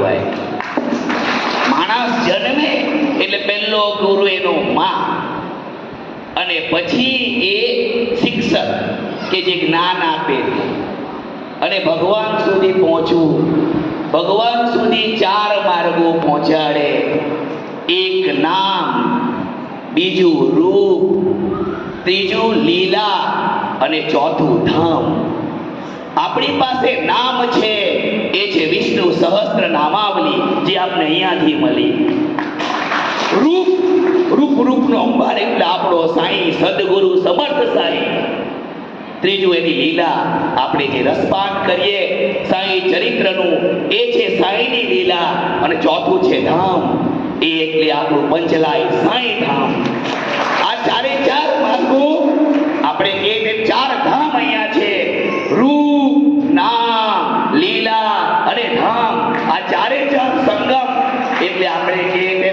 કહેવાય. માણસ જન્મે એટલે પહેલો ગુરુ એનો માં, અને પછી એ શિક્ષક કે જે જ્ઞાન આપે. અને ભગવાન સુધી પહોંચવું, ભગવાન સુધી 4 માર્ગો પહોંચાડે. એક નામ, બીજું રૂપ, ત્રીજું લીલા અને ચોથું ધામ. આપણી પાસે નામ છે, એ છે વિષ્ણુ સહસ્ત્ર નામાવલી, જે આપણે અહીંયાથી મળી. રૂપ, રૂપનો અંબાર એટલે આપણો સાંઈ સદગુરુ સમર્થ સાંઈ. ત્રીજું એની લીલા, આપણે જે રસપાન કરીએ સાંઈ ચરિત્રનું, એ છે સાંઈની લીલા. અને ચોથું છે ધામ, એ એટલે આપણું પંચલાય સાંઈ ધામ. આ 4 માર્ગો આપણે કે 4 ધામ અહીંયા છે. રૂપ, નામ, લીલા અને ધામ, આ 4 સંગમ એટલે આપણે કે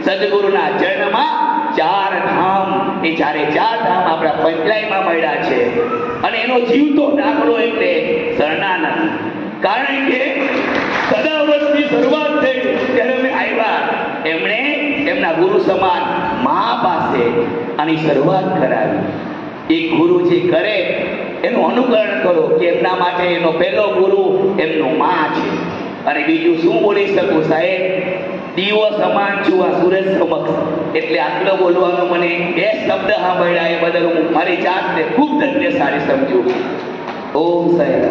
સદગુરુના ચરણમાં 4 ધામ, એ 4 ધામ આપણા પંચલાયમાં મળ્યા છે. અને એનો જીવતો દાખલો એટલે શરણાનંદ. કારણ કે સદાવ્રતની શરૂઆત થઈ ત્યારે અમે આવ્યા, એમણે એમના ગુરુ સમાન મા પાસે આની શરૂઆત કરાવી. એક ગુરુ જે કરે એનું અનુકરણ કરો, કે એમના માટે એનો પહેલો ગુરુ એમનો મા છે. અને બીજું શું બોલી શકું સાહેબ? દીવો સમાન છું આ સૂરજ સમક્ષ. એટલે આટલો બોલવાનો મને 2 શબ્દ સાંભળ્યા, એ બદલ હું મારી જાતને ખૂબ ધન્યશાળી સમજુ. ઓમ સાહેબ.